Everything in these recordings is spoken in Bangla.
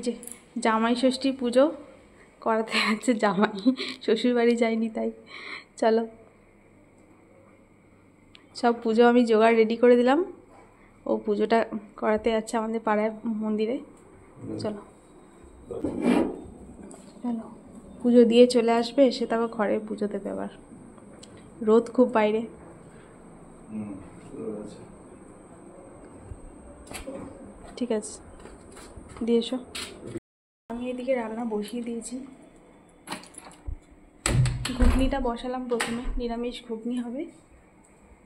যে জামাই ষষ্ঠী পুজো করাতে যাচ্ছে জামাই, শ্বশুরবাড়ি যায়নি তাই। চলো, সব পুজো আমি জোগাড় রেডি করে দিলাম, ও পুজোটা করাতে যাচ্ছে আমাদের পাড়ায় মন্দিরে। চলো চলো, পুজো দিয়ে চলে আসবে, এসে তারপর ঘরে পুজো দেবে আবার। রোদ খুব বাইরে। ঠিক আছে, দিয়ে এসো। আমি এদিকে রান্না বসিয়ে দিয়েছি। ঘুগনিটা বসালাম প্রথমে, নিরামিষ ঘুগনি হবে।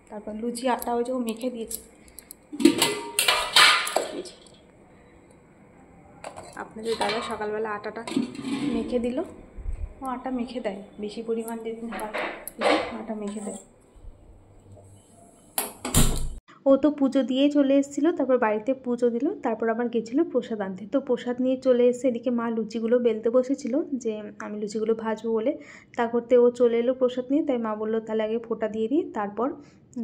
তারপর লুচি আটা ওই যে ও মেখে দিয়েছে। আপনাদের দাদা সকালবেলা আটাটা মেখে দিল। ও আটা মেখে দেয়, বেশি পরিমাণ যেদিন হয় আটা মেখে দেয়। ও তো পুজো দিয়ে চলে এসেছিলো, তারপর বাড়িতে পুজো দিল, তারপর আবার গেছিলো প্রসাদ আনতে। তো প্রসাদ নিয়ে চলে এসে এদিকে মা লুচিগুলো বেলতে বসেছিল, যে আমি লুচিগুলো ভাজবো বলে। তা করতে ও চলে এলো প্রসাদ নিয়ে, তাই মা বললো তাহলে আগে ফোঁটা দিয়ে দিই, তারপর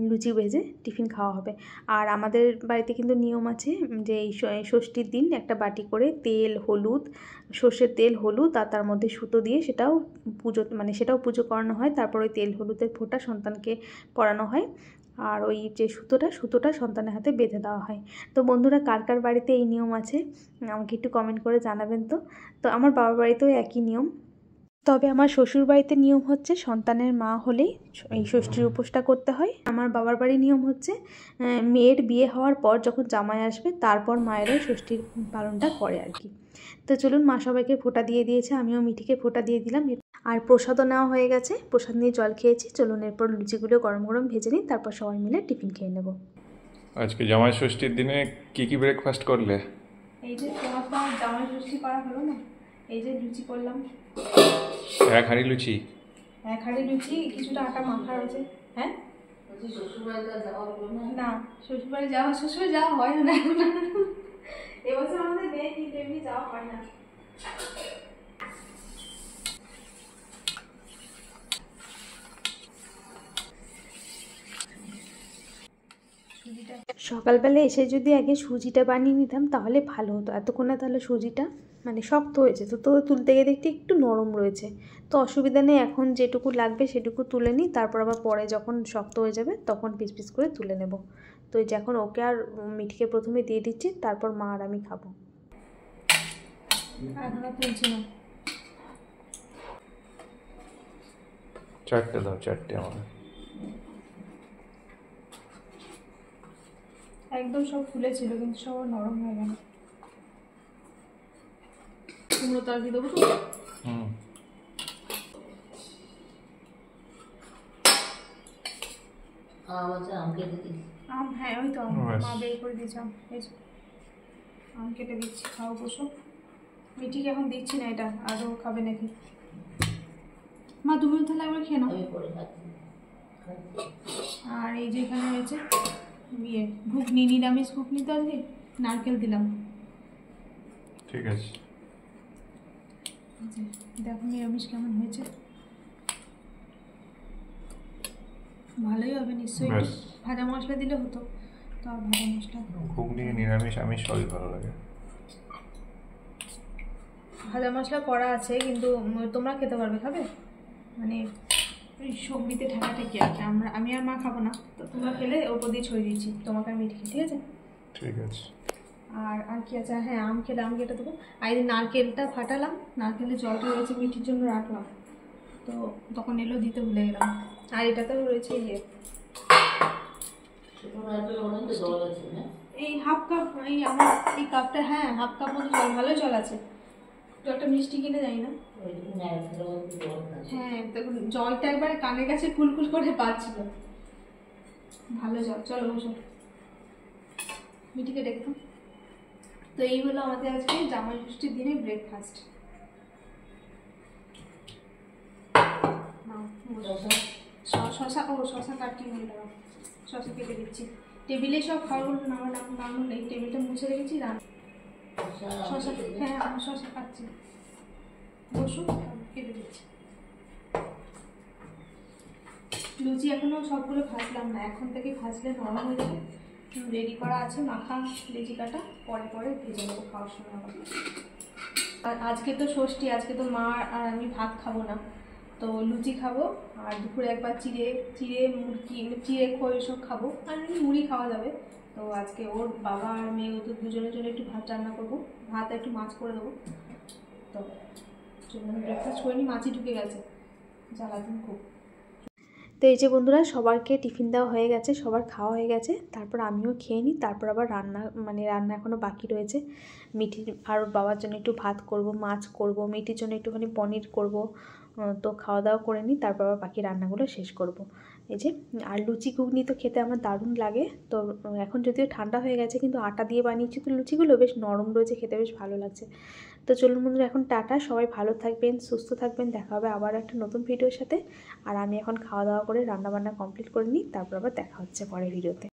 লুচি ভেজে টিফিন খাওয়া হবে। আর আমাদের বাড়িতে কিন্তু নিয়ম আছে যে এই ষষ্ঠীর দিন একটা বাটি করে তেল হলুদ, সর্ষের তেল হলুদ আর তার মধ্যে সুতো দিয়ে সেটাও পুজো করানো হয়। তারপর ওই তেল হলুদের ফোঁটা সন্তানকে পরানো হয়, আর ওই যে সুতোটা সন্তানের হাতে বেঁধে দেওয়া হয়। তো বন্ধুরা, কার কার বাড়িতে এই নিয়ম আছে আমাকে একটু কমেন্ট করে জানাবেন। তো আমার বাবার বাড়িতেও একই নিয়ম। তবে আমার শ্বশুর বাড়িতে নিয়ম হচ্ছে সন্তানের মা হলেই এই ষষ্ঠীর উপোসটা করতে হয়। আমার বাবার বাড়ির নিয়ম হচ্ছে মেয়ের বিয়ে হওয়ার পর যখন জামাই আসবে তারপর মায়েরাই ষষ্ঠীর পালনটা করে আর কি। তো চলুন, মা সবাইকে ফোঁটা দিয়ে দিয়েছে, আমিও মিঠিকে ফোঁটা দিয়ে দিলাম। আর প্রসাদও নেওয়া হয়ে গেছে, প্রসাদ নিয়ে জল খেয়েছি। চলুন এরপর লুচিগুলো গরম গরম ভেজে নিই, তারপর সবাই মিলে টিফিন খেয়ে নেব। আজকে জামাই ষষ্ঠীর দিনে কি কি ব্রেকফাস্ট করলে? এই যে তোমার তো জামাই ষষ্ঠী করা হলো না, এই যে লুচি করলাম। এক হাঁড়ি লুচি? এক হাঁড়ি লুচি, কিছুটা আটা মাখা রয়েছে। হ্যাঁ না, শ্বশুরবাড়ি যাওয়া হয় না এখন। এবছর আমাদের নেই, কিন্তু এমনি যাওয়া হয় না। সকালবেলা এসে যদি আগে সুজিটা বানিয়ে নিতাম তাহলে ভালো হতো। এতক্ষণে তাহলে সুজিটা শক্ত হয়েছে, তো তুলতে গিয়ে দেখতে একটু নরম রয়েছে। তো অসুবিধা নেই, এখন যেটুকু লাগবে সেটুকু তুলে নিই, তারপর আবার পরে যখন শক্ত হয়ে যাবে তখন পিস পিস করে তুলে নেব। তো এই যে এখন ওকে আর মিঠিকে প্রথমে দিয়ে দিচ্ছি, তারপর মা আর আমি খাবো। এখনো তুলছি না। চারটে দাও, চারটে আমার। একদম সব ফুলেছিল কিন্তু সব নরম হয়ে গেল। কুমড়ো তরকারি দেবো তো? আম, হ্যাঁ ওই তো মা বের করে দিয়েছে আম। আম কেটে দিচ্ছি, খাও বসো। মিঠিকে এখন দিচ্ছি না এটা, আরও খাবে নাকি? মা তুমিও তাহলে একবার খেয়ে নাও। আর এই যে এখানে রয়েছে ঘুগনি, নিরামিষ ঘুগনি তো আজকে নারকেল দিলাম। ঠিক আছে, দেখো নিরামিষ কেমন হয়েছে। ভালোই হবে নিশ্চয়ই, ভাজা মশলা দিলে হতো, তো আর ভাজা মশলা। ঘুগনি নিরামিষ আমি সবই ভালো লাগে। ভাজা মশলা করা আছে, কিন্তু তোমরা খেতে পারবে, খাবে ওই সবজিতে ঠেকাঠেকি আর কি। আমি আর মা খাবো না, তো তোমরা খেলে ওপর দিয়ে ছড়িয়ে দিচ্ছি, তোমাকে আমি মিঠি, ঠিক আছে? ঠিক আছে। আর কি আছে? হ্যাঁ, আম খেলে আম কেটে দেবো। আর এই নারকেলটা ফাটালাম, নারকেলের জলটা রয়েছে মিঠির জন্য রাখলাম, তো তখন এলো দিতে ভুলে গেলাম। আর এটাতেও রয়েছে এই হাফ কাপ, এই আমার এই কাপটা, হ্যাঁ হাফ কাপ মতো জল, ভালোই জল আছে। জলটা মিষ্টি কিনে যাই না। হ্যাঁ, দেখুন জলটা একবারে কানের কাছে কুলকুল করে পাচ্ছিল, ভালো জল। চলো বসো, মিঠিকে দেখো। তো এই হলো আমাদের আজকে জামাই ষষ্ঠীর দিনে ব্রেকফাস্ট। শশা কাটটি নিয়ে দাও, শশা কেটে দিচ্ছি। টেবিলে সব খাবারগুলো নামানো নেই, টেবিলটা মুছে রেখেছি। শশা, হ্যাঁ আমি শশা কাটছি, বসু কেটে দিচ্ছি। লুচি এখনো সবগুলো ভাজলাম না, এখন থেকে ভাজলে নরম হয়ে যাবে। রেডি করা আছে মাখা লেচি কাটা, পরে ভেজে নেবো খাওয়ার সময় আবার। আর আজকে তো ষষ্ঠী, আজকে তো মা আর আমি ভাত খাবো না, তো লুচি খাবো আর দুপুরে একবার চিড়ে চিড়ে মুরগি চিড়ে খই এসব খাবো, আর মুড়ি খাওয়া যাবে। তো আজকে ওর বাবা আর মেয়ে তো দুজনের জন্য একটু ভাত রান্না করবো, ভাত একটু মাছ করে দেবো। তো ব্রেকফাস্ট করিনি, মাছই ঢুকে গেছে, জ্বালাতেন খুব। তো এই যে বন্ধুরা, সবাইকে টিফিন দেওয়া হয়ে গেছে, সবার খাওয়া হয়ে গেছে, তারপর আমিও খেয়ে নিই। তারপর আবার রান্না এখনও বাকি রয়েছে। মিঠির আর বাবার জন্য একটু ভাত করব, মাছ করব, মিঠির জন্য একটুখানি পনির করব। তো খাওয়া দাওয়া করে নিই, তারপর আবার বাকি রান্নাগুলো শেষ করব। এই যে, আর লুচি ঘুগনি তো খেতে আমার দারুণ লাগে। তো এখন যদিও ঠান্ডা হয়ে গেছে, কিন্তু আটা দিয়ে বানিয়েছি তো লুচিগুলো বেশ নরম রয়েছে, খেতে বেশ ভালো লাগছে। তো চলুন বন্ধুরা, এখন টাটা, সবাই ভালো থাকবেন, সুস্থ থাকবেন, দেখা হবে আবার একটা নতুন ভিডিওর সাথে। আর আমি এখন খাওয়া দাওয়া করে রান্নাবান্না কমপ্লিট করে নিই, তারপর আবার দেখা হচ্ছে পরের ভিডিওতে।